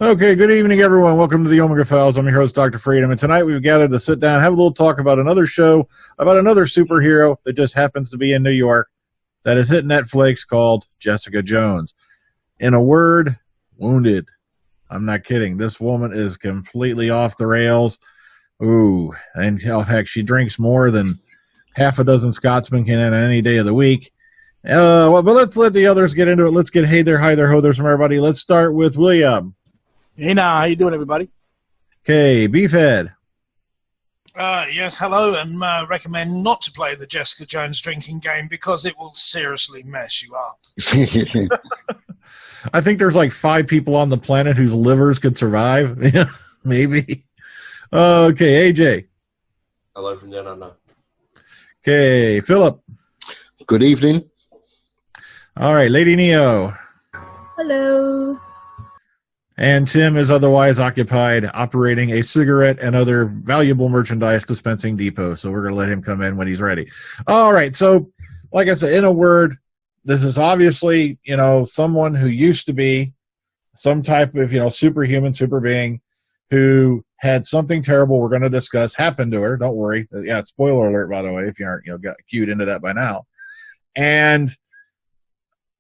Okay, good evening, everyone. Welcome to the Omega Files. I'm your host, Dr. Freedom, and tonight we've gathered to sit down, have a little talk about another show, about another superhero that just happens to be in New York that has hit Netflix called Jessica Jones. In a word, wounded. I'm not kidding. This woman is completely off the rails. Ooh, and heck, she drinks more than half a dozen Scotsmen can on any day of the week. But let's let the others get into it. Let's get hey there, hi there, ho there's from everybody. Let's start with William. Hey now, how you doing, everybody? Okay, Beefhead. Yes, hello, and recommend not to play the Jessica Jones drinking game because it will seriously mess you up. I think there's like 5 people on the planet whose livers could survive. Yeah, maybe. Okay, AJ. Hello from down under. Okay, Phillip. Good evening. All right, Lady Neo. Hello. And Tim is otherwise occupied operating a cigarette and other valuable merchandise dispensing depot. So we're going to let him come in when he's ready. All right. So, like I said, in a word, this is obviously, someone who used to be some type of, superhuman, super being who had something terrible we're going to discuss happen to her. Don't worry. Yeah, spoiler alert, by the way, if you aren't, got cued into that by now. And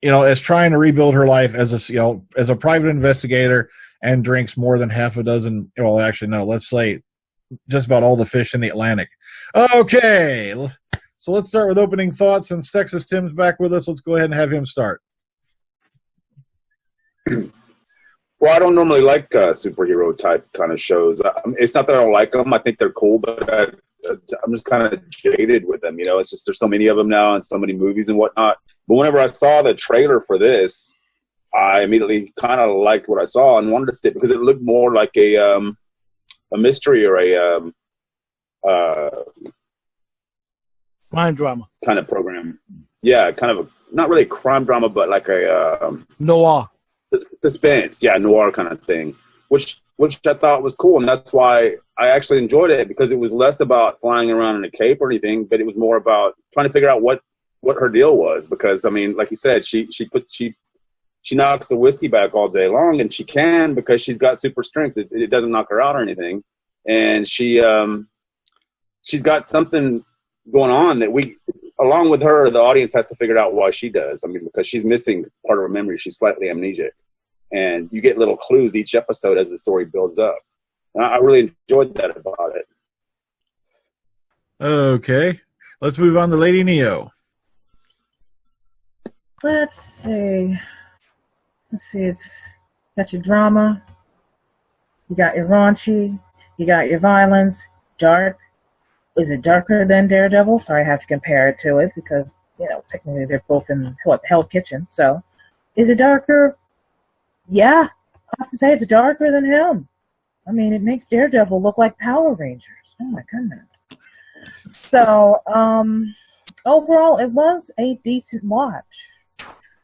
is trying to rebuild her life as a private investigator and drinks more than half a dozen. Well, actually, no, let's say just about all the fish in the Atlantic. Okay. So let's start with opening thoughts. Since Texas Tim's back with us, let's go ahead and have him start. Well, I don't normally like superhero type kind of shows. It's not that I don't like them. I think they're cool, but I'm just kind of jaded with them. It's just there's so many of them now and so many movies and whatnot. But whenever I saw the trailer for this, I immediately kind of liked what I saw and wanted to see it because it looked more like a mystery or a Crime drama. kind of program. Yeah, kind of not really a crime drama, but like a Noir. suspense. Yeah, noir kind of thing, which I thought was cool, and that's why I actually enjoyed it because it was less about flying around in a cape or anything, but it was more about trying to figure out what her deal was. Because I mean, like you said, she knocks the whiskey back all day long, and she can because she's got super strength. It doesn't knock her out or anything, and she's got something going on that we, along with her, the audience has to figure out why she does. I mean, because she's missing part of her memory. She's slightly amnesiac. And you get little clues each episode as the story builds up. And I really enjoyed that about it. Okay. Let's move on to Lady Neo. Let's see. It's got your drama. You got your raunchy. You got your violence. Dark. Is it darker than Daredevil? Sorry, I have to compare it to it because, technically they're both in Hell's Kitchen. So, is it darker? Yeah, I have to say it's darker than him. I mean, it makes Daredevil look like Power Rangers. Oh, my goodness. So, overall, it was a decent watch.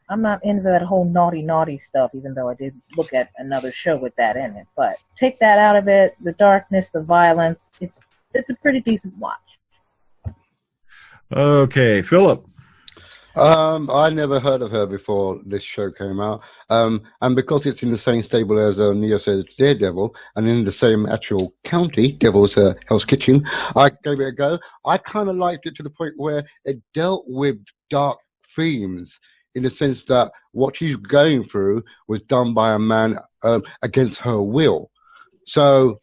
I'm not into that whole naughty stuff, even though I did look at another show with that in it. But take that out of it, the darkness, the violence, it's a pretty decent watch. Okay, Phillip. I never heard of her before this show came out. And because it's in the same stable as Neo says Daredevil, and in the same actual county, Devil's Hell's Kitchen, I gave it a go. I kind of liked it to the point where it dealt with dark themes in the sense that what she's going through was done by a man against her will. So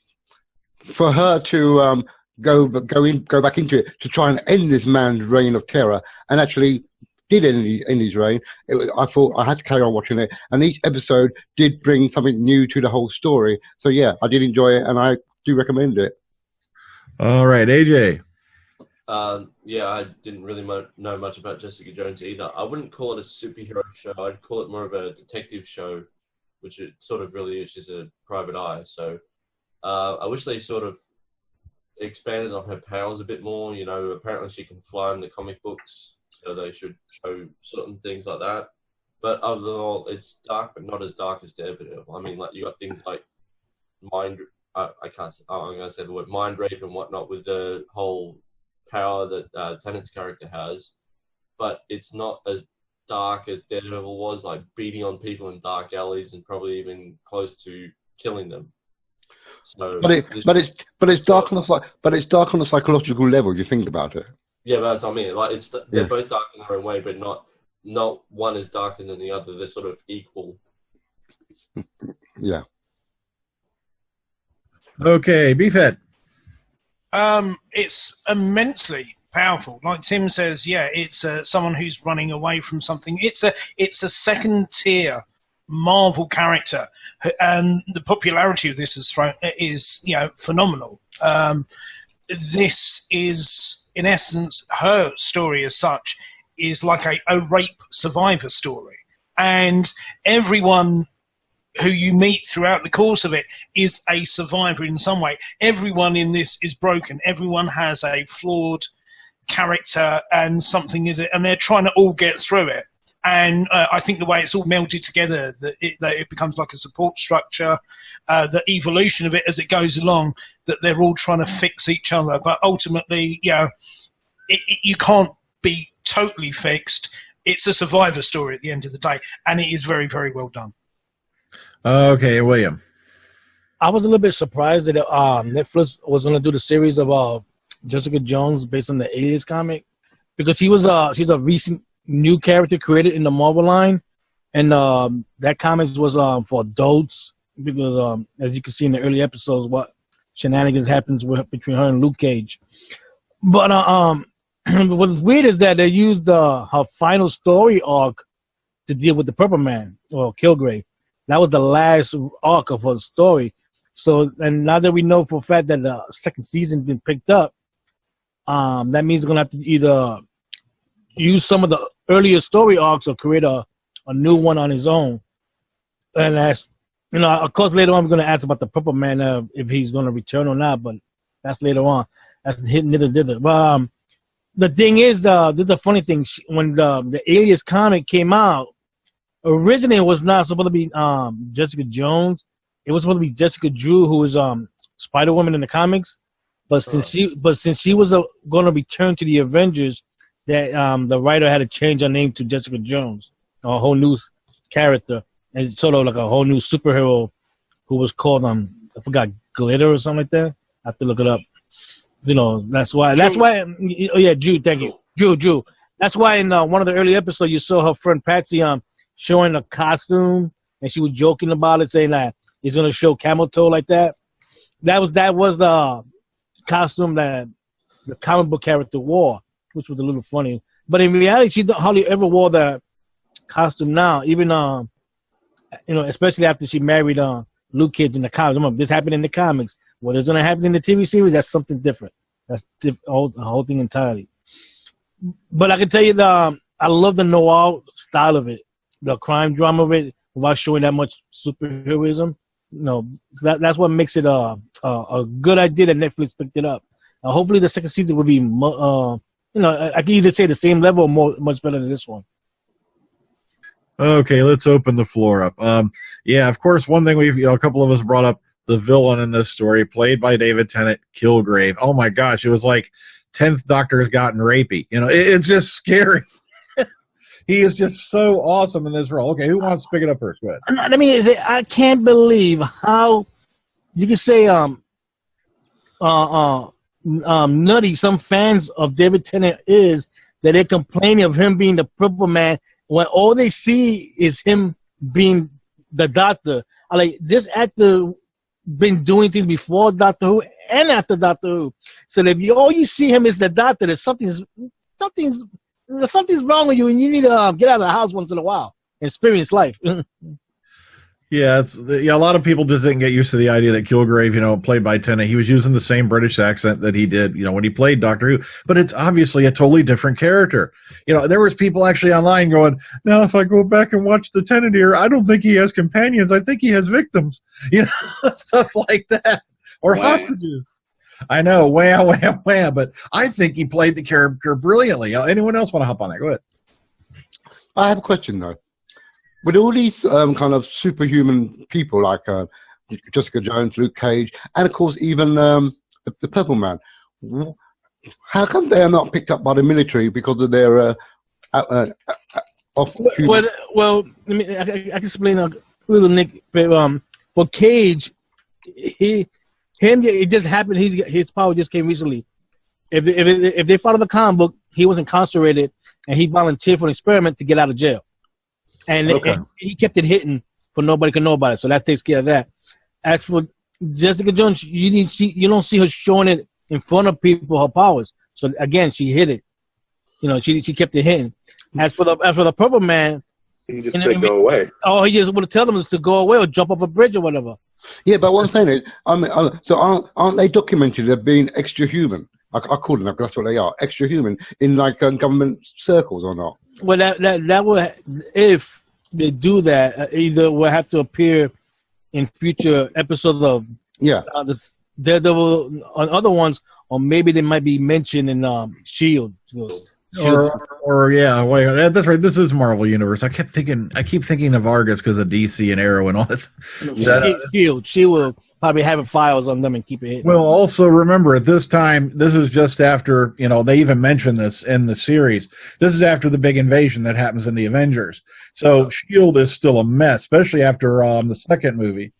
for her to go back into it to try and end this man's reign of terror, and actually did end his reign, I thought I had to carry on watching it, and each episode did bring something new to the whole story. So yeah, I did enjoy it, and I do recommend it. All right, AJ. Yeah, I didn't really know much about Jessica Jones either. I wouldn't call it a superhero show. I'd call it more of a detective show, which it sort of really is. She's a private eye. So I wish they sort of expanded on her powers a bit more. Apparently she can fly in the comic books, so they should show certain things like that. But other than all, it's dark, but not as dark as Daredevil. I mean, like, you got things like I'm going to say the word mind rape and whatnot with the whole power that Tennant's character has, but it's not as dark as Daredevil was, like beating on people in dark alleys and probably even close to killing them. So, it's dark on the psychological level. You think about it. Yeah, but that's what I mean. Like they're both dark in their own way, but not one is darker than the other. They're sort of equal. Yeah. Okay, Beefhead. It's immensely powerful. Like Tim says, yeah, it's someone who's running away from something. It's a second tier Marvel character, and the popularity of this is phenomenal. This is, in essence, her story as such is like a rape survivor story, and everyone who you meet throughout the course of it is a survivor in some way. Everyone in this is broken. Everyone has a flawed character and something and they're trying to all get through it. And I think the way it's all melded together, that it becomes like a support structure, the evolution of it as it goes along, that they're all trying to fix each other. But ultimately, you can't be totally fixed. It's a survivor story at the end of the day, and it is very, very well done. Okay, William. I was a little bit surprised that Netflix was going to do the series of Jessica Jones based on the Alias comic, because she's a recent new character created in the Marvel line, and that comic was for adults, because as you can see in the early episodes, what shenanigans happens between her and Luke Cage. But what's weird is that they used her final story arc to deal with the Purple Man, or Kilgrave. That was the last arc of her story. So, and now that we know for a fact that the second season's been picked up, that means we're going to have to either use some of the earlier story arcs or create a new one on his own. And that's, of course, later on we're going to ask about the Purple Man, if he's going to return or not, but that's later on. That's hitting it. But the thing is, the funny thing, when the Alias comic came out, originally it was not supposed to be Jessica Jones. It was supposed to be Jessica Drew, who was Spider-Woman in the comics. But since she was going to return to the Avengers, that the writer had to change her name to Jessica Jones, a whole new character, and sort of like a whole new superhero who was called I forgot, Glitter or something like that. I have to look it up. That's why. Oh yeah, Drew. Thank you, Drew. That's why in one of the early episodes you saw her friend Patsy showing a costume, and she was joking about it, saying that he's gonna show camel toe like that. That was the costume that the comic book character wore, which was a little funny. But in reality, she hardly ever wore that costume now, even especially after she married Luke Cage in the comics. Remember, this happened in the comics. What is gonna happen in the TV series? That's something different. That's the whole thing entirely. But I can tell you I love the noir style of it, the crime drama of it, without showing that much superheroism. That's what makes it a good idea that Netflix picked it up. Hopefully the second season will be, I can either say the same level or much better than this one. Okay, let's open the floor up. Yeah, of course, one thing a couple of us brought up, the villain in this story, played by David Tennant, Kilgrave. Oh my gosh, it was like 10th Doctor's gotten rapey. It's just scary. He is just so awesome in this role. Okay, who wants to pick it up first? Go ahead. I can't believe how you can say nutty some fans of David Tennant is that they're complaining of him being the Purple Man when all they see is him being the Doctor. This actor been doing things before Doctor Who and after Doctor Who. So if all you see him is the Doctor, there's something's wrong with you, and you need to get out of the house once in a while and experience life. Yeah, a lot of people just didn't get used to the idea that Kilgrave, played by Tennant, he was using the same British accent that he did, when he played Doctor Who. But it's obviously a totally different character. There was people actually online going, "Now, if I go back and watch the Tennant here, I don't think he has companions. I think he has victims." Stuff like that, or hostages. I know, wham. But I think he played the character brilliantly. Anyone else want to hop on that? Go ahead. I have a question though. With all these kind of superhuman people like Jessica Jones, Luke Cage, and of course even the Purple Man, how come they are not picked up by the military because of their Well, I can explain a little, Nick. For Cage, it just happened. His power just came recently. If they follow the comic book, he was incarcerated and he volunteered for an experiment to get out of jail, and he kept it hidden for nobody could know about it. So that takes care of that. As for Jessica Jones, you don't see her showing it in front of people, her powers. So again, she hid it. She kept it hidden. As for the Purple Man, he just said go away. Oh, he just would tell them to go away or jump off a bridge or whatever. Yeah, but what I'm saying is, so aren't they documented as being extra human? I call them that because that's what they are, extra human in like government circles or not? Well, that will, if they do that, either will have to appear in future episodes of this Daredevil on other ones, or maybe they might be mentioned in Shield. Wait, that's right. This is Marvel Universe. I keep thinking of Argus because of DC and Arrow and all this. Shield. She will probably have files on them and keep it hidden. Well, also remember at this time, this is just after they even mention this in the series. This is after the big invasion that happens in the Avengers. So Shield is still a mess, especially after the second movie,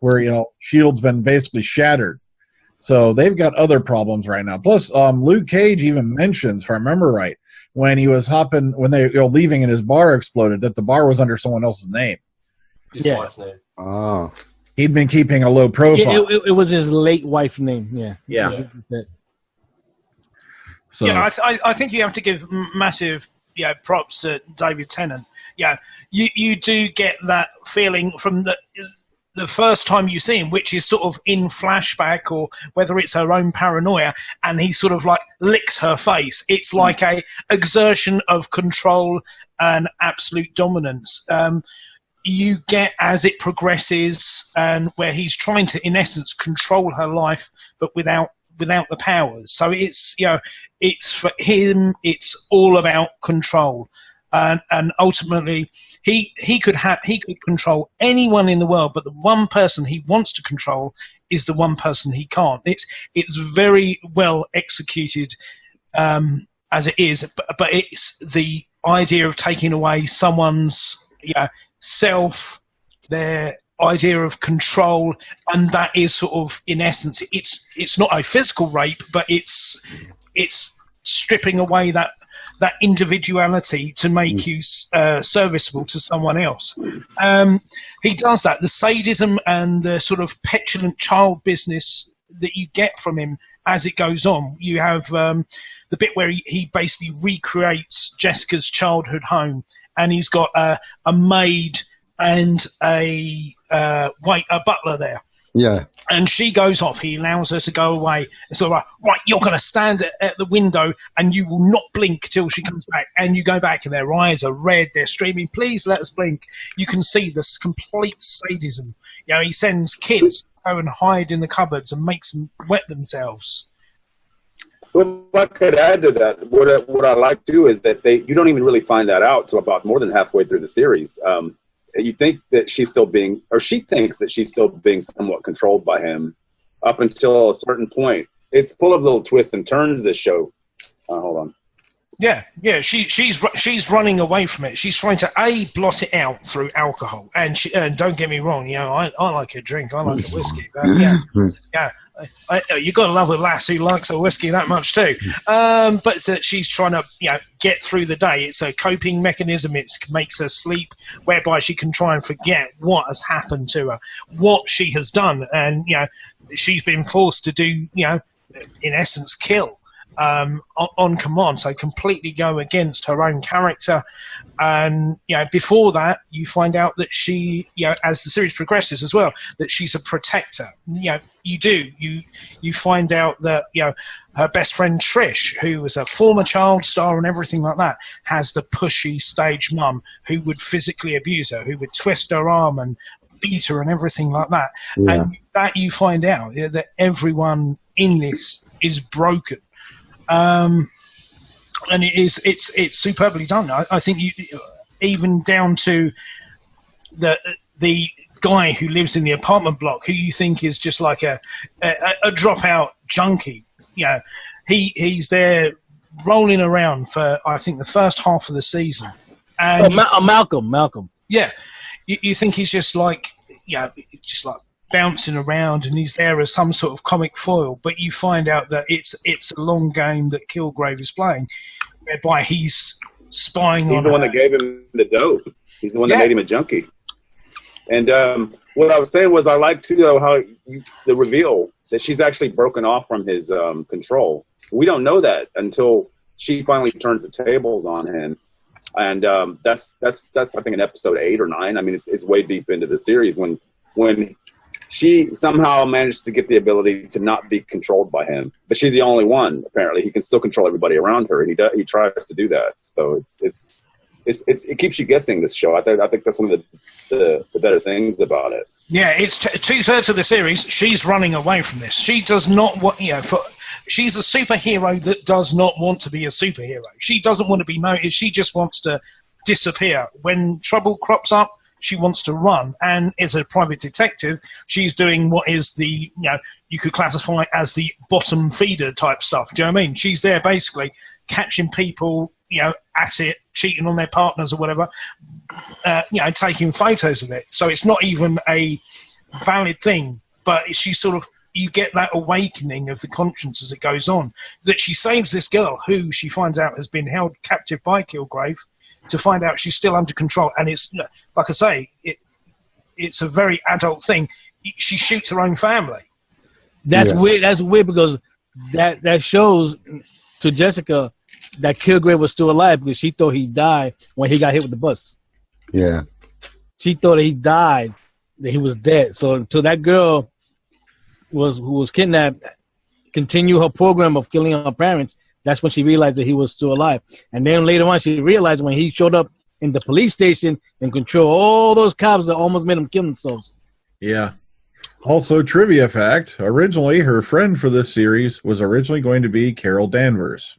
where Shield's been basically shattered. So they've got other problems right now. Plus, Luke Cage even mentions, if I remember right, when he was when they were leaving and his bar exploded, that the bar was under someone else's name. His wife's name. Oh. He'd been keeping a low profile. It was his late wife's name. Yeah. So I think you have to give massive props to David Tennant. Yeah, you do get that feeling from the first time you see him, which is sort of in flashback or whether it's her own paranoia, and he sort of like licks her face. It's like a exertion of control and absolute dominance. You get as it progresses, and where he's trying to, in essence, control her life, but without the powers. So it's it's for him. It's all about control. And ultimately, he could control anyone in the world, but the one person he wants to control is the one person he can't. It's very well executed as it is, but it's the idea of taking away someone's self, their idea of control, and that is sort of, in essence, it's not a physical rape, but it's stripping away that individuality to make you serviceable to someone else. He does that. The sadism and the sort of petulant child business that you get from him as it goes on. You have the bit where he basically recreates Jessica's childhood home, and he's got a maid and a butler there. Yeah. And she goes off. He allows her to go away. It's all right. Right, you're going to stand at the window and you will not blink till she comes back. And you go back and their eyes are red. They're streaming. Please let us blink. You can see this complete sadism. He sends kids to go and hide in the cupboards and makes them wet themselves. Well, I could add to that. What I like too is that you don't even really find that out till about more than halfway through the series. You think that she thinks that she's still being somewhat controlled by him up until a certain point. It's full of little twists and turns, this show. Hold on. Yeah. She's running away from it. She's trying to blot it out through alcohol. And don't get me wrong, I like a drink. I like a whiskey. You got to love a lass who likes a whiskey that much too. But she's trying to get through the day. It's a coping mechanism. It makes her sleep, whereby she can try and forget what has happened to her, what she has done, and she's been forced to do, in essence, kill. On command, so completely go against her own character. And before that, you find out that she, as the series progresses as well, that she's a protector. You find out that her best friend Trish, who was a former child star and everything like that, has the pushy stage mum who would physically abuse her, who would twist her arm and beat her and everything like that. Yeah. And that you find out that everyone in this is broken. And it's superbly done. I think even down to the guy who lives in the apartment block, who you think is just like a dropout junkie. He's there rolling around for, I think, the first half of the season. And Malcolm. Yeah, you think he's just like bouncing around and he's there as some sort of comic foil, but you find out that it's a long game that Kilgrave is playing, whereby he's spying on He's the one that gave him the dope. He's the one that made him a junkie. And what I was saying was I like, too, though, how the reveal that she's actually broken off from his control. We don't know that until she finally turns the tables on him. And that's I think, in episode 8 or 9. I mean, it's way deep into the series when she somehow managed to get the ability to not be controlled by him. But she's the only one, apparently. He can still control everybody around her. He tries to do that. So it keeps you guessing, this show. I think that's one of the better things about it. Yeah, it's 2/3 of the series. She's running away from this. She does not want, she's a superhero that does not want to be a superhero. She doesn't want to be noticed. She just wants to disappear. When trouble crops up, she wants to run. And as a private detective, she's doing what is the, you could classify as the bottom feeder type stuff. Do you know what I mean? She's there basically catching people, at it, cheating on their partners or whatever, taking photos of it. So it's not even a valid thing, but she's sort of, you get that awakening of the conscience as it goes on, that she saves this girl who she finds out has been held captive by Kilgrave, to find out she's still under control. And it's, like I say, it's a very adult thing. She shoots her own family. That's weird. That's weird because that shows to Jessica that Kilgrave was still alive, because she thought he died when he got hit with the bus. Yeah. She thought he died, that he was dead. So until that girl who was kidnapped continue her program of killing her parents, that's when she realized that he was still alive. And then later on, she realized when he showed up in the police station and controlled all those cops that almost made them kill themselves. Yeah. Also, trivia fact, originally her friend for this series was originally going to be Carol Danvers.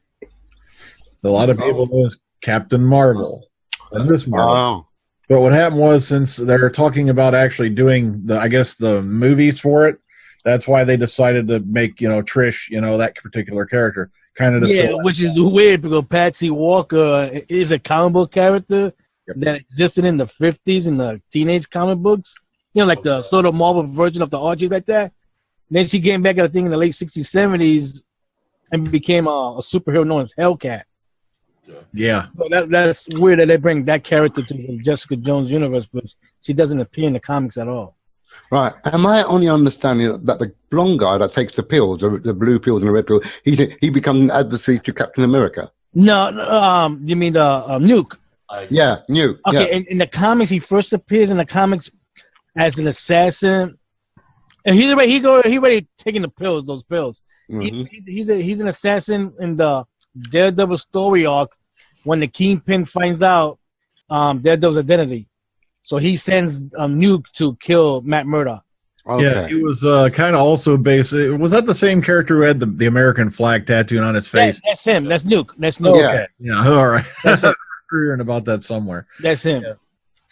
A lot of people know as Captain Marvel and Miss Marvel. Oh. But what happened was, since they're talking about actually doing the movies for it, that's why they decided to make, Trish, that particular character. Kind of which is weird because Patsy Walker is a comic book character that existed in the 50s in the teenage comic books. Like the sort of Marvel version of the Archies like that. Then she came back, I think, in the late 60s, 70s and became a superhero known as Hellcat. Yeah. So that's weird that they bring that character to the Jessica Jones universe, but she doesn't appear in the comics at all. Right. Am I only understanding that the blonde guy that takes the pills, the blue pills and the red pills, he becomes an adversary to Captain America? No, you mean the Nuke? Yeah, Nuke. Okay, yeah. in the comics, he first appears in the comics as an assassin. And he already taking the pills, those pills. Mm-hmm. He's an assassin in the Daredevil story arc when the Kingpin finds out Daredevil's identity. So he sends Nuke to kill Matt Murdock. Okay. Yeah, he was kind of also based. Was that the same character who had the American flag tattooed on his face? That's him. That's Nuke. That's Nuke. Okay. Yeah. All right. That's hearing about that somewhere. That's him. Yeah.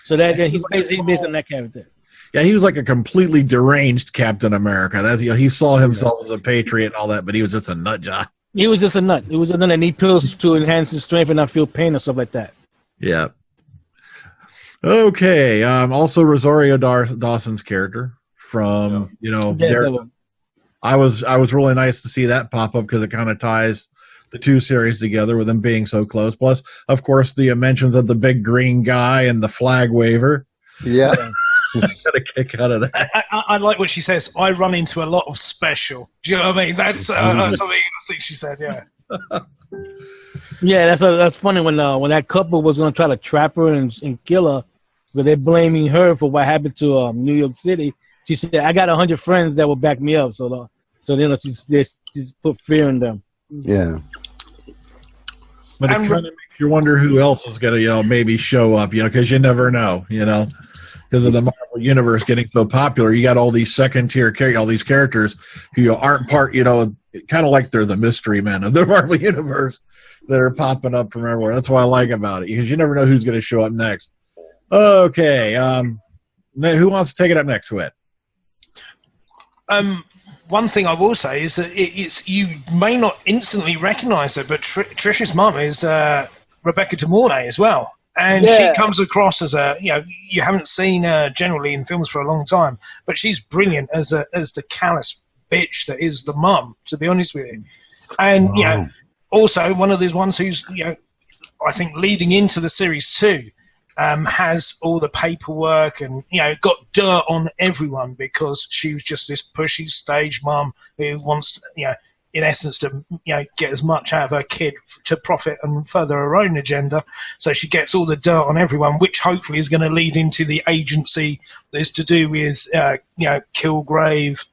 So he's based on that character. Yeah, he was like a completely deranged Captain America. That's he saw himself as a patriot and all that, but he was just a nut job. He was just a nut. He was a nut and need pills to enhance his strength and not feel pain or stuff like that. Yeah. Okay. Also, Rosario Dawson's character from Daredevil. I was really nice to see that pop up because it kind of ties the two series together with them being so close. Plus, of course, the mentions of the big green guy and the flag waver. Yeah. I got a kick out of that. I like what she says. I run into a lot of special. Do you know what I mean? That's something I think she said. Yeah. Yeah, that's funny when that couple was going to try to trap her and kill her, but they're blaming her for what happened to New York City. She said, "I got 100 friends that will back me up." So just put fear in them. Yeah. But it kind of makes you wonder who else is going to maybe show up, because you never know, because of the Marvel Universe getting so popular. You got all these second-tier characters, all these characters who aren't part, kind of like they're the mystery men of the Marvel Universe that are popping up from everywhere. That's what I like about it, because you never know who's going to show up next. Okay. Who wants to take it up next, Whit? One thing I will say is that it's you may not instantly recognize her, but Trish's mum is Rebecca De Mornay as well. And she comes across as you haven't seen her generally in films for a long time, but she's brilliant as the callous bitch that is the mum, to be honest with you. And also one of those ones who's I think leading into the series too, has all the paperwork and got dirt on everyone because she was just this pushy stage mum who wants in essence to get as much out of her kid to profit and further her own agenda. So she gets all the dirt on everyone, which hopefully is going to lead into the agency that is to do with Kilgrave,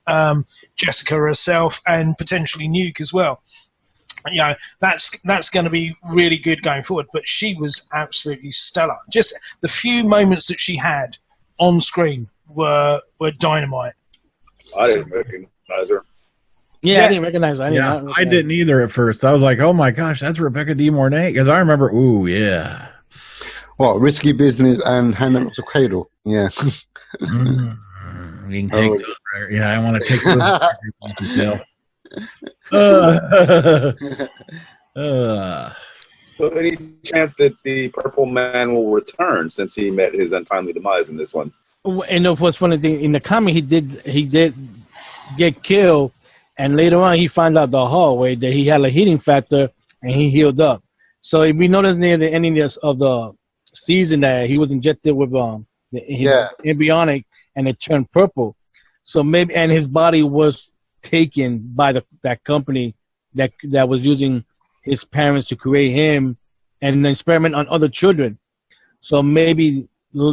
Jessica herself, and potentially Nuke as well. That's going to be really good going forward. But she was absolutely stellar. Just the few moments that she had on screen were dynamite. I didn't recognize her. Yeah, I didn't recognize her. I didn't either at first. I was like, oh my gosh, that's Rebecca De Mornay. Because I remember, What, Risky Business and Hand Up the Cradle? Yeah. You can take those. Yeah, I want to take those. So any chance that the Purple Man will return since he met his untimely demise in this one? And what's funny thing in the comic, he did get killed, and later on he found out the hallway that he had a heating factor and he healed up. So if we noticed near the ending of the season that he was injected with embryonic and it turned purple. So maybe, and his body was taken by that company that was using his parents to create him and experiment on other children. So maybe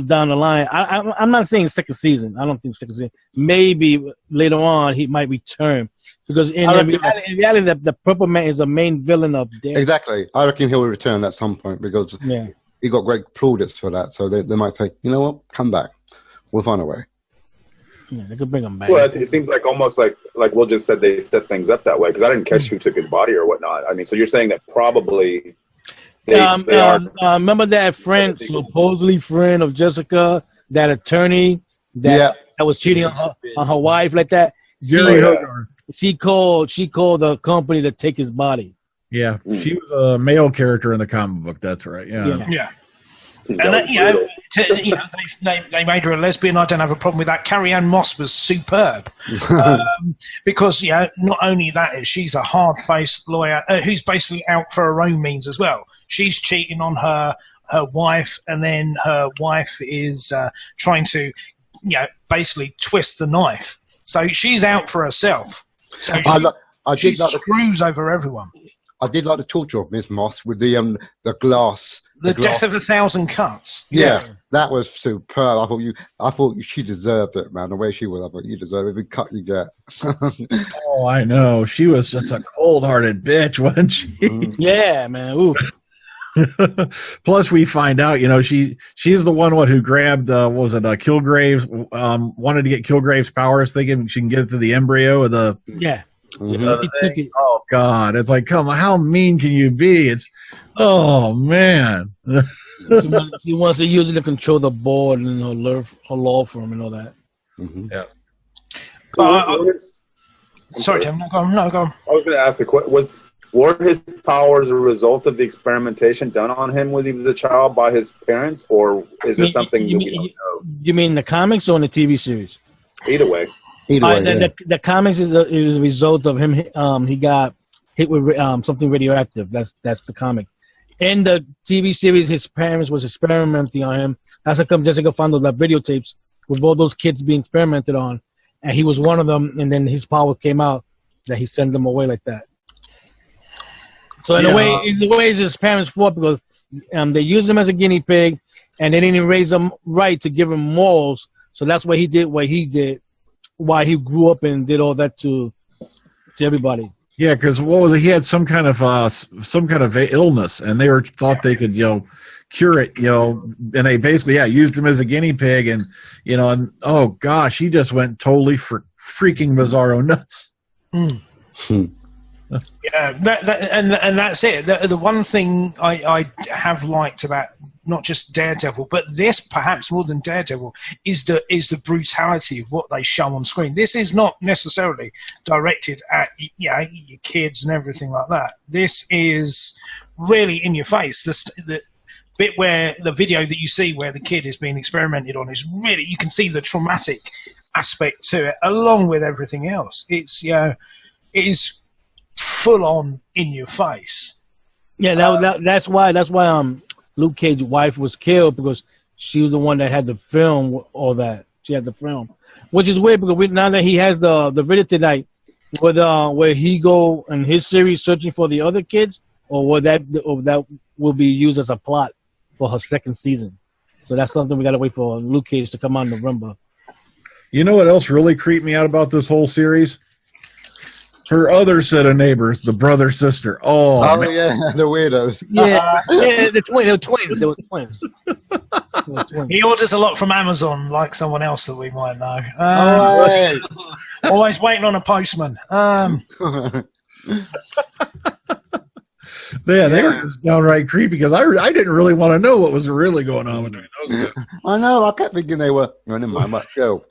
down the line, I'm not saying second season. I don't think second season. Maybe later on he might return because in reality, the Purple Man is the main villain of Death. Exactly. I reckon he'll return at some point because he got great plaudits for that. So they might say, you know what, come back. We'll find a way. Yeah, they could bring him back. Well, it seems like almost like Will just said they set things up that way because I didn't catch who took his body or whatnot. I mean, so you're saying that probably they are. Remember that supposedly friend of Jessica, that attorney that was cheating on her wife like that. She called the company to take his body. Yeah, she was a male character in the comic book. That's right. Yeah. And they made her a lesbian. I don't have a problem with that. Carrie-Anne Moss was superb because not only that is she's a hard-faced lawyer who's basically out for her own means as well. She's cheating on her wife, and then her wife is trying to basically twist the knife. So she's out for herself. So she screws over everyone. I did like the torture of Miss Moss with the glass. The Death of 1,000 Cuts. Yeah, that was superb. I thought she deserved it, man. The way she was, I thought you deserve every cut you get. Oh, I know. She was just a cold-hearted bitch, wasn't she? Yeah, man. Ooh. Plus, we find out, she's the one who grabbed, Kilgrave's, wanted to get Kilgrave's powers, thinking she can get it to the embryo of the. Yeah. Oh God! It's like, come on, how mean can you be? Oh man. She wants to use it to control the board and her law firm and all that. Mm-hmm. Yeah. Sorry, Tim. No, go on. I was going to ask the question: were his powers a result of the experimentation done on him when he was a child by his parents, or is there something that we don't know? You mean the comics or in the TV series? Either way. The comics is a result of him. He got hit with something radioactive. That's the comic. In the TV series, his parents was experimenting on him. That's how come Jessica found those videotapes with all those kids being experimented on, and he was one of them. And then his power came out that he sent them away like that. So in a way, it's his parents' fault because they used him as a guinea pig, and they didn't raise him right to give him morals. So that's why he did what he did. Why he grew up and did all that to everybody. Yeah, because what was it? He had some kind of illness, and they thought they could cure it, and they basically used him as a guinea pig, and and oh gosh, he just went totally freaking bizarro nuts. Yeah, and that's it. The one thing I have liked about not just Daredevil, but this perhaps more than Daredevil is the brutality of what they show on screen. This is not necessarily directed at your kids and everything like that. This is really in your face. bit where the video that you see where the kid is being experimented on is really, you can see the traumatic aspect to it along with everything else. It's, you know, it is full on in your face. Yeah, that's why Luke Cage's wife was killed, because she was the one that had to film all that. She had to film, which is weird because now that he has the video tonight, where he go in his series searching for the other kids, or that will be used as a plot for her second season. So that's something we got to wait for Luke Cage to come out in November. You know what else really creeped me out about this whole series? Her other set of neighbors, the brother sister. Oh man. Yeah, the weirdos. Yeah, the twins. They were twins. He orders a lot from Amazon, like someone else that we might know. Right. Always waiting on a postman. Yeah, they were just downright creepy because I didn't really want to know what was really going on between those guys. I know. I kept thinking they were. No, never mind. I must go.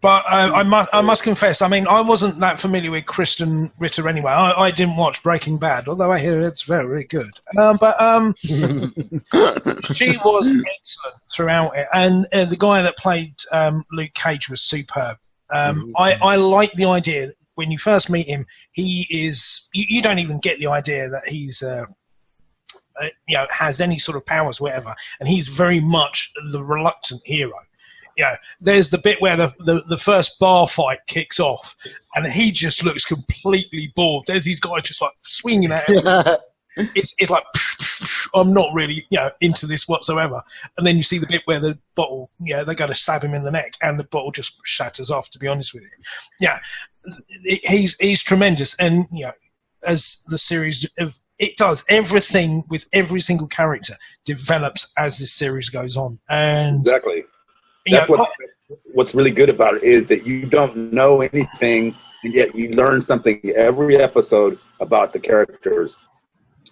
But I must confess, I mean, I wasn't that familiar with Kristen Ritter anyway. I didn't watch Breaking Bad, although I hear it's very good. But she was excellent throughout it. And the guy that played Luke Cage was superb. I like the idea that when you first meet him, he is... You don't even get the idea that he's... has any sort of powers, whatever. And he's very much the reluctant hero. Yeah, there's the bit where the first bar fight kicks off, and he just looks completely bored. There's these guys just like swinging at him. It's like, I'm not really into this whatsoever. And then you see the bit where the bottle, they're going to stab him in the neck, and the bottle just shatters off. To be honest with you, he's tremendous, and as the series it does, everything with every single character develops as this series goes on, and exactly. That's what's really good about it, is that you don't know anything, and yet you learn something every episode about the characters,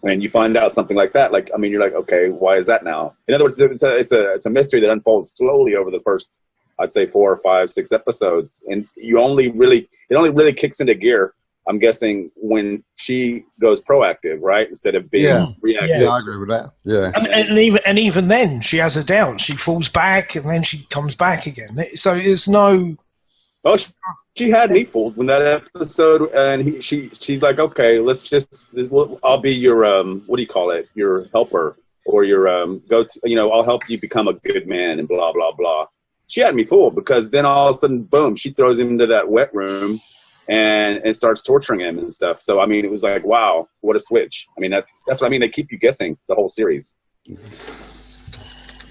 and you find out something like that. Like, I mean, you're like, okay, why is that now? In other words, it's a mystery that unfolds slowly over the first, I'd say, 4 or 5, 6 episodes, and it only really kicks into gear, I'm guessing, when she goes proactive, right, instead of being reactive. Yeah, I agree with that. Yeah, and even then, she has a down. She falls back, and then she comes back again. So there's no. Oh, she had me fooled when that episode, and she's like, okay, I'll be your what do you call it? Your helper, or your I'll help you become a good man, and blah blah blah. She had me fooled, because then all of a sudden, boom, she throws him into that wet room. And starts torturing him and stuff. So, I mean, it was like, wow, what a switch. I mean, that's what I mean. They keep you guessing the whole series.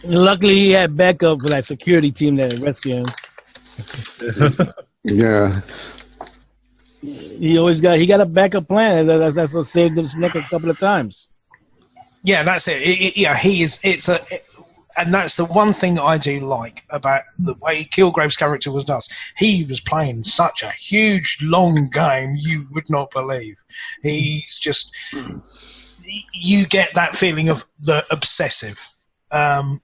Luckily, he had backup for that security team that rescued him. Yeah. He got a backup plan. That's what saved his neck a couple of times. Yeah, that's it. He is. And that's the one thing I do like about the way Kilgrave's character was done. He was playing such a huge, long game you would not believe. He's just... You get that feeling of the obsessive,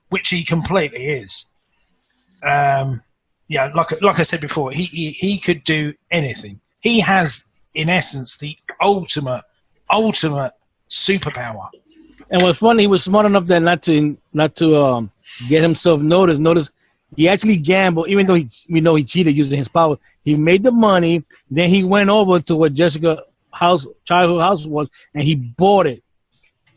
which he completely is. Like I said before, he could do anything. He has, in essence, the ultimate superpower. And what's funny, he was smart enough that not to get himself noticed. Notice he actually gambled, even though we know he cheated using his power. He made the money, then he went over to what Jessica's childhood house was, and he bought it.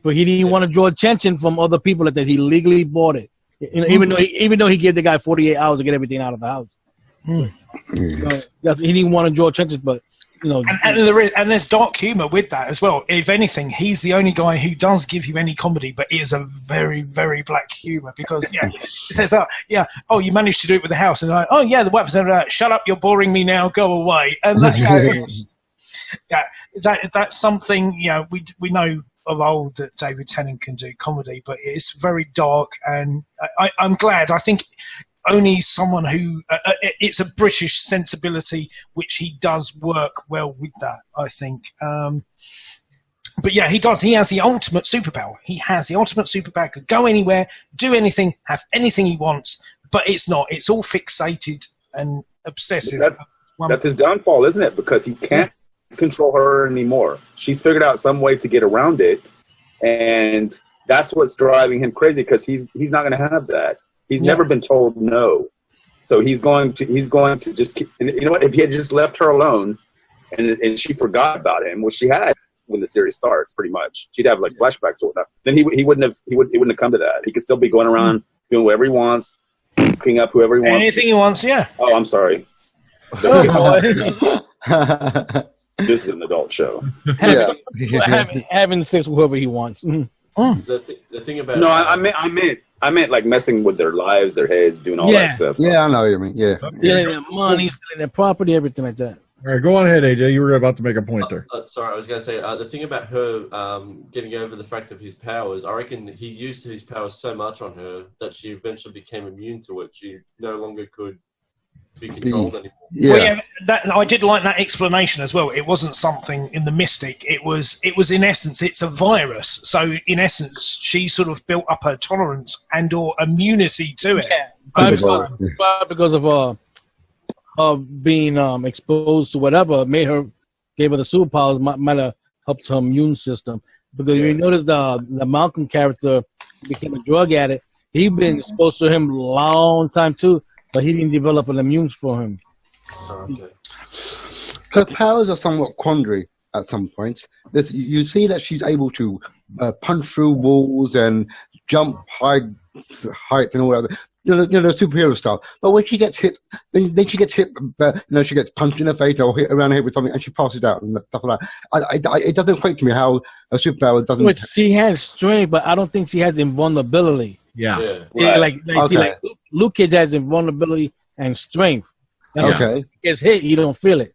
But he didn't want to draw attention from other people that he legally bought it. Even though he gave the guy 48 hours to get everything out of the house. So, he didn't want to draw attention, but and there's dark humor with that as well. If anything, he's the only guy who does give you any comedy, but it is a very, very black humor, because he says, you managed to do it with the house, and the wife said, shut up, you're boring me now, go away. And that's something we know of old that David Tennant can do comedy, but it's very dark, and I'm glad. I think only someone who it's a British sensibility, which he does work well with that, I think. But he does. He has the ultimate superpower. He has the ultimate superpower. Could go anywhere, do anything, have anything he wants. But it's not. It's all fixated and obsessive. That's his downfall, isn't it? Because he can't control her anymore. She's figured out some way to get around it, and that's what's driving him crazy, because he's not going to have that. He's never been told no, so he's going to just keep, and you know what? If he had just left her alone, and she forgot about him, which she had when the series starts, pretty much, she'd have like flashbacks or whatnot. Then he wouldn't have come to that. He could still be going around doing whatever he wants, picking up whoever he wants. Anything he wants, yeah. Oh, I'm sorry. This is an adult show. Having sex with whoever he wants. The thing about I meant like messing with their lives, their heads, doing all that stuff. So. Yeah, I know what you mean. Yeah. Stealing their money, stealing their property, everything like that. All right, go on ahead, AJ. You were about to make a point there. Sorry, I was going to say, the thing about her getting over the fact of his powers, I reckon he used his powers so much on her that she eventually became immune to it. She no longer could be controlled anymore. Yeah. Well, yeah, I did like that explanation as well. It wasn't something in the Mystic. It was in essence, it's a virus. So in essence, she sort of built up her tolerance and or immunity to it. Yeah, because of being exposed to whatever gave her the superpowers, might have helped her immune system. Because you notice the Malcolm character became a drug addict. He'd been exposed to him a long time too, but he didn't develop an immune for him. Okay. Her powers are somewhat quandary at some points. You see that she's able to punch through walls and jump heights and all that. You know, superhero stuff. But when she gets hit, then she gets hit. She gets punched in the face or hit around the head with something, and she passes out and stuff like that. It doesn't equate to me how a superpower doesn't. But she has strength, but I don't think she has invulnerability. Yeah. Like Luke Cage has invulnerability and strength. Okay. Gets hit, you don't feel it.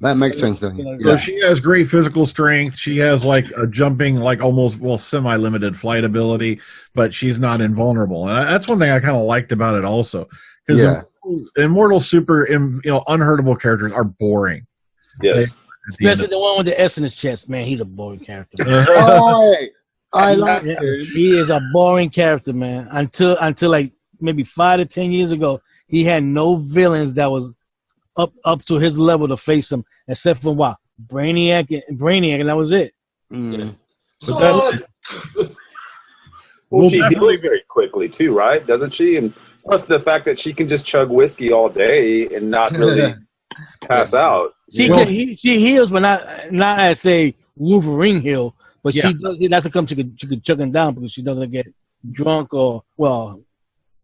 That makes sense then. So she has great physical strength. She has like a jumping, like almost semi-limited flight ability, but she's not invulnerable. And that's one thing I kind of liked about it also, because immortal, super, unhurtable characters are boring. Yes, especially the one with the S in his chest. Man, he's a boring character. I like him. He is a boring character, man. Until like maybe 5 to 10 years ago, he had no villains that was up to his level to face him, except for Brainiac, and that was it. Mm. Well, she heals very quickly too, right? Doesn't she? And plus the fact that she can just chug whiskey all day and not really pass out. She heals, but not as say Wolverine heal. But she doesn't come to chug him down because she doesn't get drunk or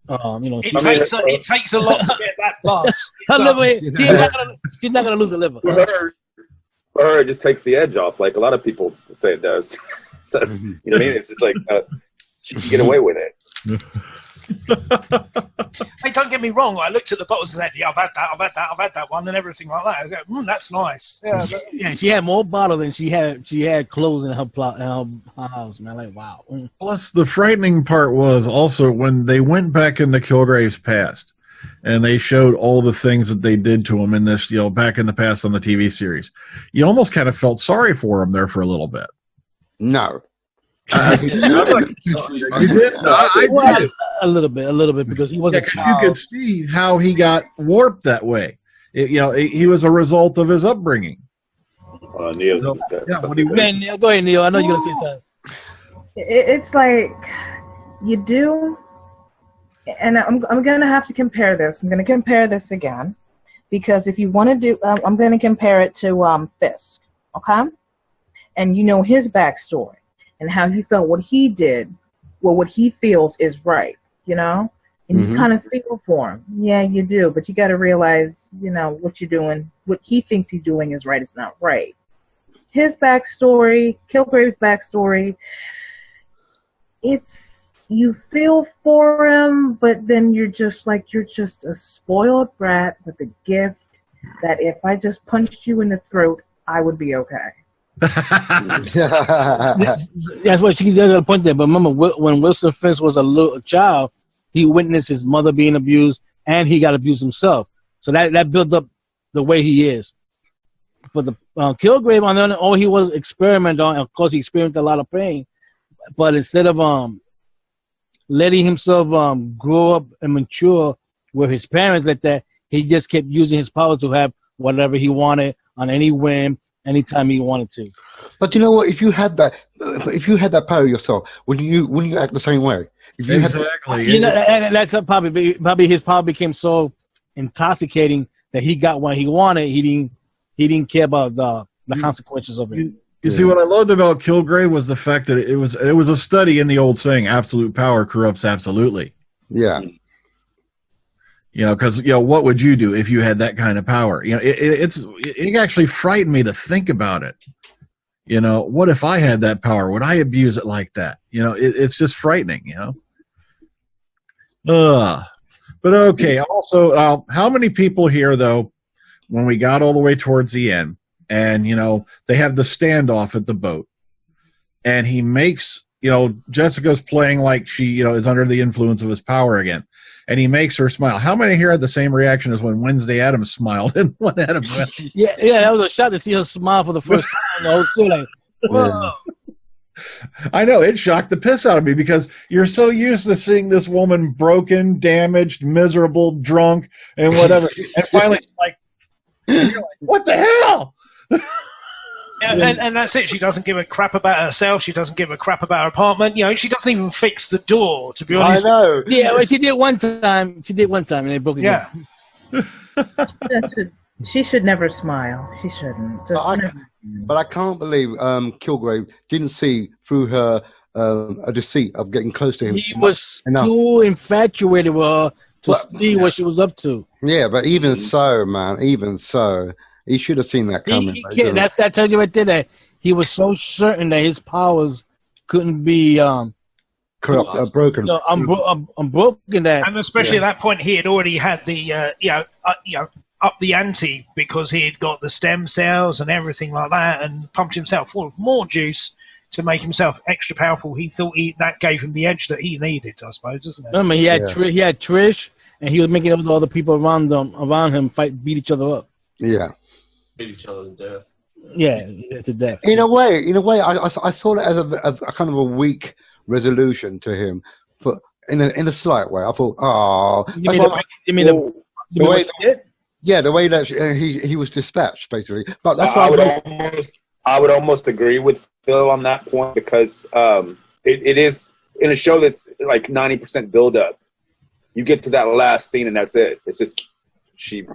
It takes a lot to get that buzz. She's not gonna lose the liver. For her, it just takes the edge off, like a lot of people say it does. So, you know what I mean? It's just like she can get away with it. Hey, don't get me wrong. I looked at the bottles and said, "Yeah, I've had that one, and everything like that." I go, that's nice. Yeah, she had more bottle than she had clothes in her house, man. Like, wow. Plus, the frightening part was also when they went back into Kilgrave's past, and they showed all the things that they did to him in this, back in the past on the TV series. You almost kind of felt sorry for him there for a little bit. No. You did? I did. A little bit, because he was a child. You could see how he got warped that way. He was a result of his upbringing. Neil. Go ahead, Neil. I know you're going to say something. It's like you do, and I'm going to have to compare this. I'm going to compare this again, because if you want to do, I'm going to compare it to Fisk, okay? And you know his backstory and how he felt what he did, what he feels is right, and you kind of feel for him. Yeah, you do, but you got to realize, what you're doing, what he thinks he's doing is right is not right. His backstory, Kilgrave's backstory, you feel for him, but then you're just a spoiled brat with a gift that if I just punched you in the throat, I would be okay. That's what she does at a point there. But remember, when Wilson Fisk was a child, he witnessed his mother being abused, and he got abused himself. So that built up the way he is. But the Kilgrave, on the other, all he was experimenting on. Of course, he experienced a lot of pain. But instead of letting himself grow up and mature with his parents like that, he just kept using his power to have whatever he wanted on any whim. anytime he wanted to. But you know what? If you had that power yourself, wouldn't you act the same way? If you Exactly. You know, and that's probably his power became so intoxicating that he got what he wanted. He didn't care about the consequences of it. You see, what I loved about Kilgrave was the fact that it was a study in the old saying, "Absolute power corrupts absolutely." Yeah. You know, because what would you do if you had that kind of power? You know, it actually frightened me to think about it. You know, what if I had that power? Would I abuse it like that? You know, it's just frightening. You know. But okay. Also, how many people here though, when we got all the way towards the end, and they have the standoff at the boat, and he makes Jessica's playing like she is under the influence of his power again. And he makes her smile. How many here had the same reaction as when Wednesday Addams smiled and when Addams went? Yeah, that was a shock to see her smile for the first time. I was still like, whoa. I know, it shocked the piss out of me because you're so used to seeing this woman broken, damaged, miserable, drunk, and whatever. And finally, you're like, what the hell? And that's it. She doesn't give a crap about herself. She doesn't give a crap about her apartment. She doesn't even fix the door, to be honest. I know. Yeah, well, she did one time. And they broke it. Yeah. She should never smile. She shouldn't. But I can't believe Kilgrave didn't see through her a deceit of getting close to him. He was too infatuated with her to see what she was up to. Yeah, but even so, man, he should have seen that coming. That tells you right there that he was so certain that his powers couldn't be corrupt, broken. Broken. That, and especially at that point, he had already had the up the ante because he had got the stem cells and everything like that, and pumped himself full of more juice to make himself extra powerful. He thought that gave him the edge that he needed, I suppose, isn't it? I mean, he had Trish, and he was making all the other people around him beat each other up. Yeah. Beat each other to death. Yeah, to death. In a way, I saw it as a kind of a weak resolution to him, but in a slight way. I thought, the way that he was dispatched, basically. But that's why I would almost agree with Phil on that point because it is in a show that's like 90% build up. You get to that last scene and that's it. It's just she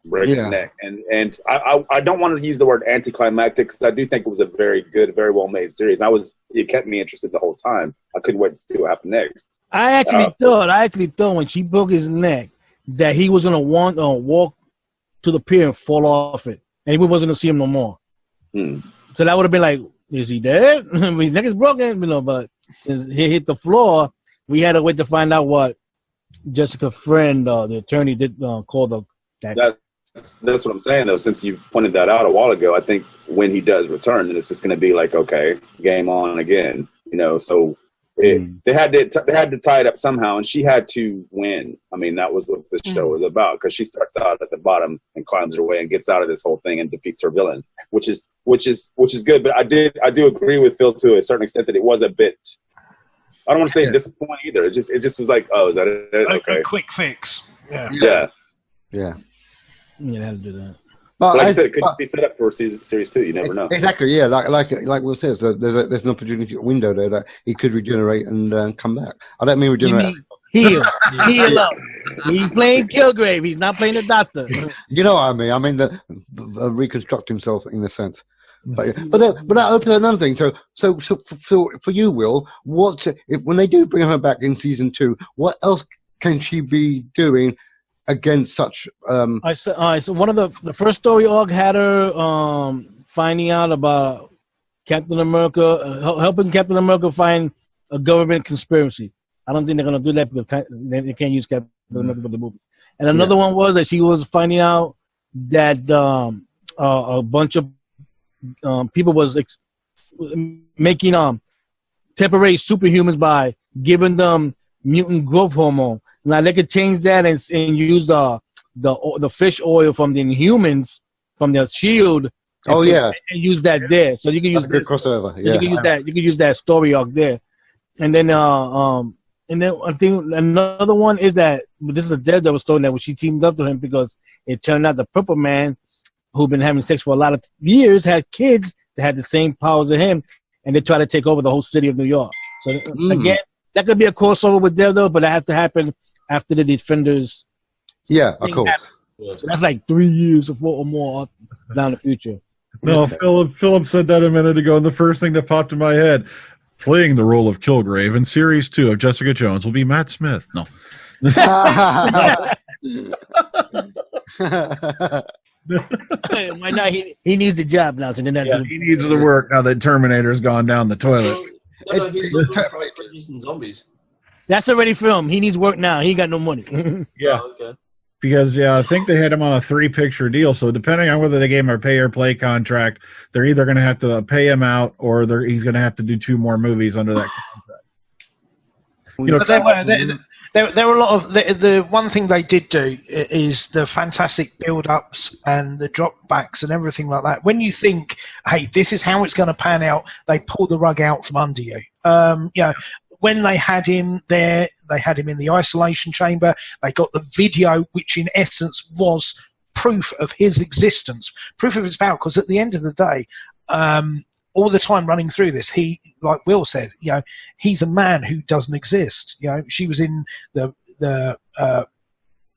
breaks his neck, and I don't want to use the word anticlimactic because I do think it was a very good, very well made series. It kept me interested the whole time. I couldn't wait to see what happened next. I actually thought when she broke his neck that he was gonna walk to the pier and fall off it, and we wasn't gonna see him no more. So that would have been like, is he dead? His neck is broken, but since he hit the floor, we had to wait to find out what Jessica's friend, the attorney, did call That's what I'm saying, though. Since you pointed that out a while ago, I think when he does return, then it's just going to be like, okay, game on again. So they had to tie it up somehow, and she had to win. I mean, that was what the show was about because she starts out at the bottom and climbs her way and gets out of this whole thing and defeats her villain, which is good. But I do agree with Phil to a certain extent that it was a bit. I don't want to say disappointing either. It just was like, oh, is that it? Okay, a quick fix. Yeah. Yeah, they had to do that. But like I said, it could be set up for series 2. You never know. Exactly. Yeah. Like Will says, there's an opportunity window there that he could regenerate and come back. I don't mean regenerate. Heal up. He's playing Kilgrave. He's not playing the Doctor. You know what I mean? I mean the reconstruct himself in a sense. But that opens another thing. So for you, Will, when they do bring her back in season 2, what else can she be doing against such? So one of the first story arc had her finding out about Captain America, helping Captain America find a government conspiracy. I don't think they're gonna do that because they can't use Captain America for the movies. And another one was that she was finding out that a bunch of people was making temporary superhumans by giving them mutant growth hormone. Now they could change that and use the fish oil from the Inhumans from their shield. And use that there. So you can use good crossover. Yeah, you can use that. You can use that story arc there. And then I think another one is that this is a Daredevil story that when she teamed up to him because it turned out the Purple Man who've been having sex for a lot of years had kids that had the same powers as him, and they try to take over the whole city of New York. So again, that could be a crossover with Daredevil, but that has to happen after the Defenders. Yeah, of course. Yeah. So that's like 3 years or more down the future. No, Phillip said that a minute ago, and the first thing that popped in my head, playing the role of Kilgrave in Series 2 of Jessica Jones will be Matt Smith. No. Why not? He needs a job now, so then He needs to work now that Terminator's gone down the toilet. No, he's not doing Predators and Zombies. That's already filmed. He needs work now. He ain't got no money. Yeah. Oh, okay. Because, I think they had him on a 3-picture deal. So depending on whether they gave him a pay-or-play contract, they're either going to have to pay him out or he's going to have to do 2 more movies under that contract. But there were a lot of the one thing they did do is the fantastic build-ups and the drop-backs and everything like that. When you think, hey, this is how it's going to pan out, they pull the rug out from under you. When they had him there, they had him in the isolation chamber. They got the video, which in essence was proof of his existence, proof of his power. Because at the end of the day, all the time running through this, he, like Will said, he's a man who doesn't exist. She was in the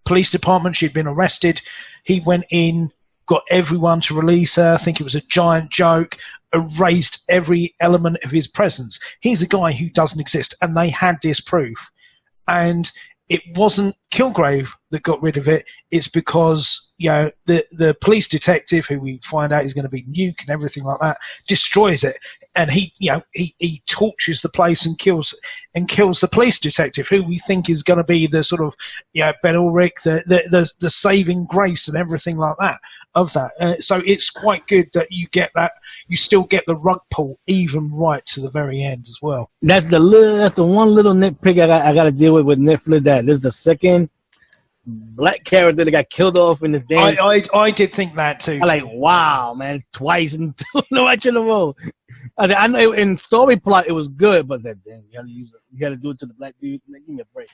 police department. She'd been arrested. He went in, got everyone to release her. I think it was a giant joke. Erased every element of his presence. He's a guy who doesn't exist, and they had this proof. And it wasn't Kilgrave that got rid of it. It's because the police detective, who we find out is going to be Nuke and everything like that, destroys it, and he torches the place and kills the police detective, who we think is going to be the sort of Ben Ulrich, the saving grace and everything like that of that. So it's quite good that you get that. You still get the rug pull even right to the very end as well. That's the one little nitpick I got to deal with Netflix. That this is the second black character that got killed off in the damn. I did think that too. I'm like, wow, man, twice in no match in a row. I know in story plot it was good, but then you got to do it to the black dude. Give me a break.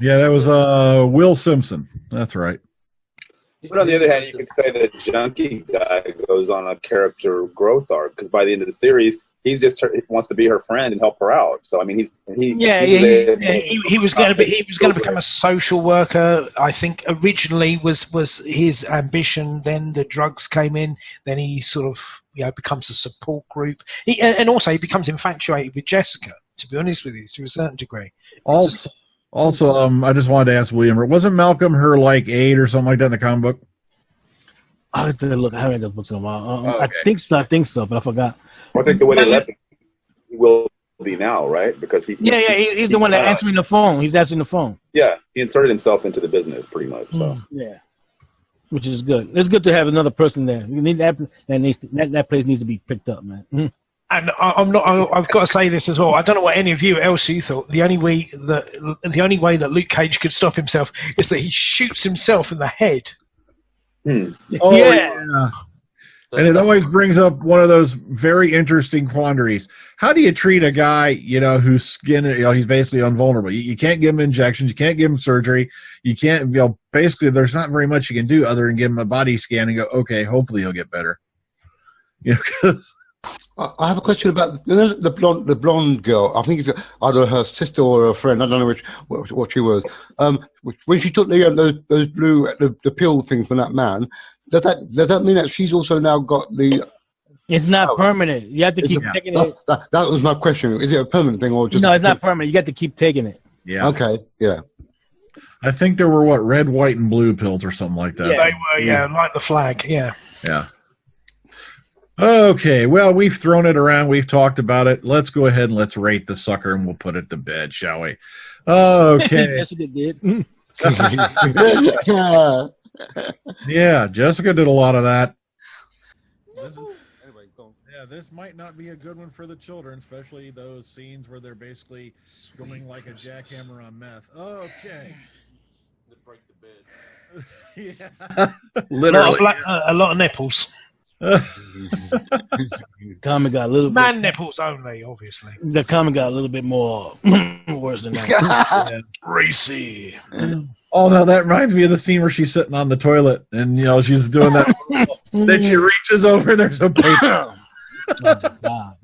Yeah, that was Will Simpson. That's right. But on the other hand, you could say that Junkie guy goes on a character growth arc, because by the end of the series, he wants to be her friend and help her out. So I mean, he was going to become a social worker. I think originally was his ambition. Then the drugs came in. Then he sort of becomes a support group. And also he becomes infatuated with Jessica. To be honest with you, to a certain degree. Also, I just wanted to ask William, wasn't Malcolm her like aide or something like that in the comic book? I have to look. I haven't read those books in a while. Okay. I think so, but I forgot. I think the way they left it, he will be now, right? Because he's the one that answering the phone. He's answering the phone. Yeah, he inserted himself into the business pretty much. So. Yeah, which is good. It's good to have another person there. You need that place needs to be picked up, man. And I've got to say this as well. I don't know what any of you else you thought. The only way that Luke Cage could stop himself is that he shoots himself in the head. Oh yeah. And it always brings up one of those very interesting quandaries. How do you treat a guy, whose skin, he's basically invulnerable? You can't give him injections. You can't give him surgery. You can't, basically there's not very much you can do other than give him a body scan and go, okay, hopefully he'll get better. Because I have a question about the blonde girl. I think it's either her sister or her friend. I don't know what she was. When she took those blue the pill thing from that man, does that mean that she's also now got the? It's not permanent. You have to keep taking it. That was my question. Is it a permanent thing or just? No, it's not permanent. You got to keep taking it. Yeah. Okay. Yeah. I think there were red, white, and blue pills or something like that. Yeah, they were. Yeah, like the flag. Yeah. Yeah. Okay, well, we've thrown it around. We've talked about it. Let's go ahead and let's rate the sucker, and we'll put it to bed, shall we? Okay. Jessica did. Yeah, Jessica did a lot of that. This might not be a good one for the children, especially those scenes where they're basically going like a jackhammer on meth. Okay. To break the bed. Yeah. Literally. A lot of nipples. Comic got a little man nipples only, obviously. The comic got a little bit more worse than that. Yeah. Racy. Oh no, that reminds me of the scene where she's sitting on the toilet and she's doing that Then she reaches over. There's a paper. Oh, my God.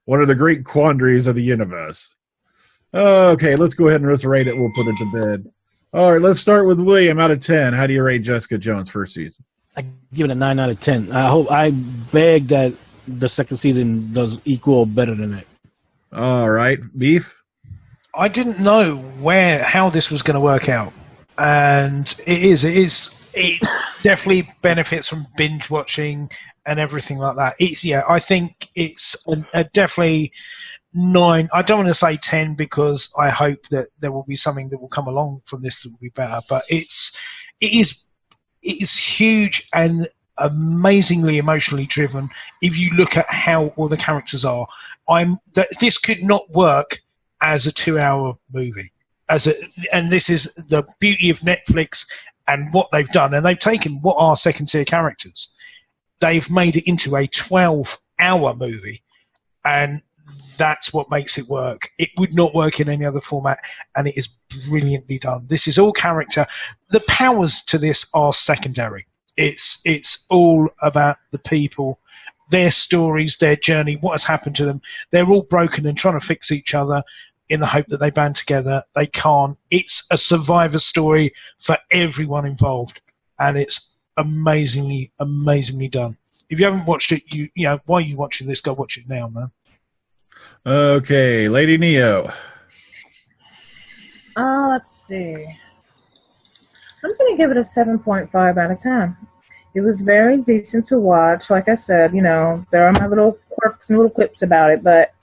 One of the great quandaries of the universe. Okay, let's go ahead and let's rate it. We'll put it to bed. All right, let's start with William. Out of 10, how do you rate Jessica Jones first season? I give it a 9 out of 10. I beg that the second season does equal or better than it. All right, Beef. I didn't know how this was going to work out, and it definitely benefits from binge watching and everything like that. I think it's a definitely 9. I don't want to say 10 because I hope that there will be something that will come along from this that will be better. But it is huge and amazingly emotionally driven. If you look at how all the characters are, this could not work as a 2-hour movie. And this is the beauty of Netflix and what they've done. And they've taken what are second-tier characters. They've made it into a 12-hour movie. And that's what makes it work. It would not work in any other format, and it is brilliantly done. This is all character. The powers to this are secondary. It's all about the people, their stories, their journey, what has happened to them. They're all broken and trying to fix each other in the hope that they band together. They can't. It's a survivor story for everyone involved, and it's amazingly, amazingly done. If you haven't watched it, you know, why are you watching this? Go watch it now, man. Okay, Lady Neo. Let's see. I'm going to give it a 7.5 out of 10. It was very decent to watch. Like I said, you know, there are my little quirks and little quips about it, but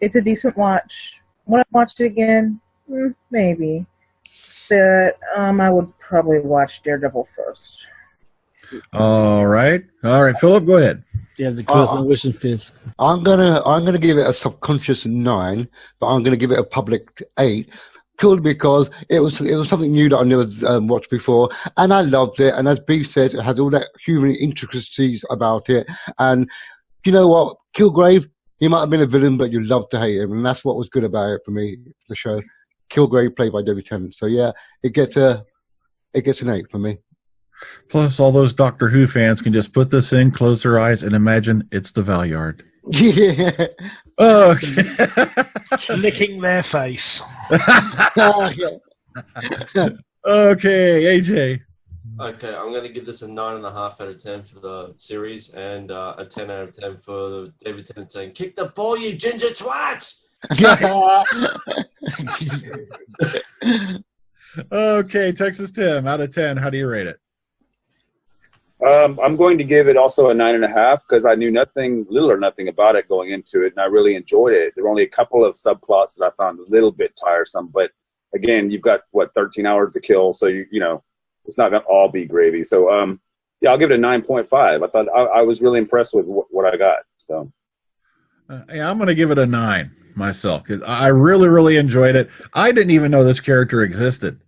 it's a decent watch. Would I watch it again? Maybe. But I would probably watch Daredevil first. All right, Phillip, go ahead. Yeah, the Crimson Wishing Fist. I'm gonna give it a subconscious 9, but I'm gonna give it a public 8, purely because it was something new that I never watched before, and I loved it. And as Beef said, it has all that human intricacies about it. And you know what, Kilgrave, he might have been a villain, but you love to hate him, and that's what was good about it for me. The show, Kilgrave, played by David Tennant. So yeah, it gets an 8 for me. Plus, all those Doctor Who fans can just put this in, close their eyes, and imagine it's the Valyard. Yeah. Okay. Licking their face. Okay, AJ. Okay, I'm going to give this a 9.5 out of 10 for the series and a 10 out of 10 for the David Tennant saying, "Kick the ball, you ginger twats!" Okay, Texas Tim, out of 10, how do you rate it? I'm going to give it also a 9.5 because I knew little or nothing about it going into it, and I really enjoyed it. There were only a couple of subplots that I found a little bit tiresome, but again, you've got 13 hours to kill, so you know it's not going to all be gravy. So yeah, I'll give it a 9.5. I thought I was really impressed with what I got. So yeah, I'm going to give it a 9 myself because I really, really enjoyed it. I didn't even know this character existed.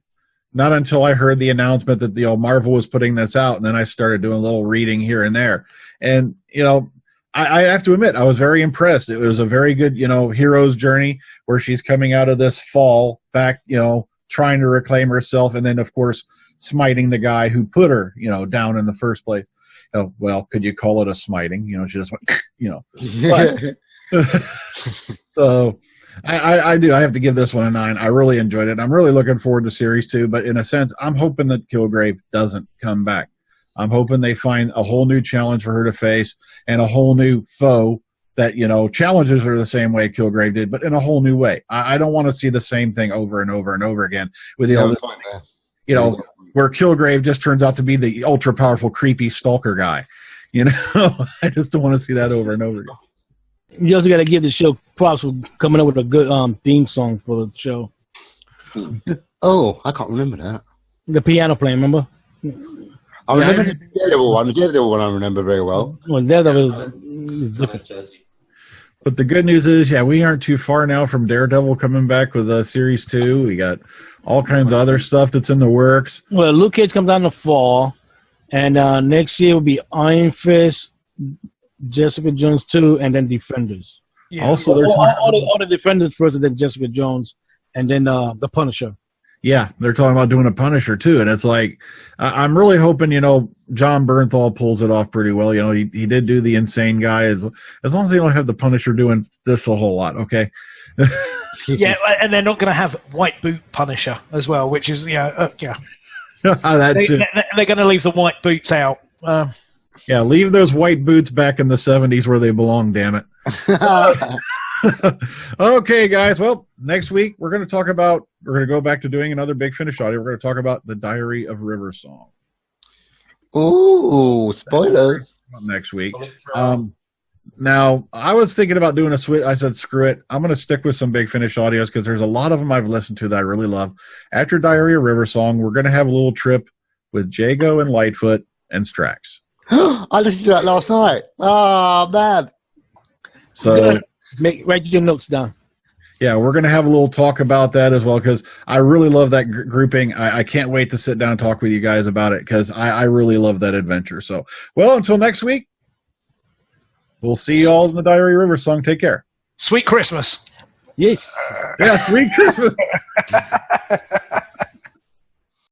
Not until I heard the announcement that Marvel was putting this out, and then I started doing a little reading here and there. And I have to admit, I was very impressed. It was a very good, hero's journey where she's coming out of this fall back, trying to reclaim herself, and then of course smiting the guy who put her, down in the first place. Well, could you call it a smiting? She just went, But, so. I do. I have to give this one a 9. I really enjoyed it. I'm really looking forward to series 2, but in a sense, I'm hoping that Kilgrave doesn't come back. I'm hoping they find a whole new challenge for her to face and a whole new foe that, challenges her the same way Kilgrave did, but in a whole new way. I don't want to see the same thing over and over and over again with where Kilgrave just turns out to be the ultra powerful, creepy stalker guy. I just don't want to see that over and over again. You also got to give the show props for coming up with a good theme song for the show. Oh, I can't remember that. The piano playing, remember? I remember the Daredevil one. The Daredevil one I remember very well. Well, Daredevil is different. But the good news is, we aren't too far now from Daredevil coming back with Series 2. We got all kinds of other stuff that's in the works. Well, Luke Cage comes out in the fall, and next year will be Iron Fist, Jessica Jones 2, and then Defenders. Yeah. Also, there's all the Defenders first, and then Jessica Jones, and then the Punisher. Yeah, they're talking about doing a Punisher too, and it's like I'm really hoping John Bernthal pulls it off pretty well. He did do the Insane Guy as long as they don't have the Punisher doing this a whole lot. Okay. Yeah, and they're not going to have White Boot Punisher as well, which is yeah. They're going to leave the white boots out. Yeah, leave those white boots back in the 70s where they belong, damn it. Okay, guys. Well, next week we're going to go back to doing another Big Finish audio. We're going to talk about The Diary of River Song. Ooh, spoilers. Next week. Now, I was thinking about doing a switch. I said, screw it. I'm going to stick with some Big Finish audios because there's a lot of them I've listened to that I really love. After Diary of River Song, we're going to have a little trip with Jago and Lightfoot and Strax. I listened to that last night. Oh, man. So write your notes down. Yeah, we're going to have a little talk about that as well because I really love that grouping. I can't wait to sit down and talk with you guys about it because I really love that adventure. So, well, until next week, we'll see you all in the Diary River Song. Take care. Sweet Christmas. Yes. Yeah, sweet Christmas.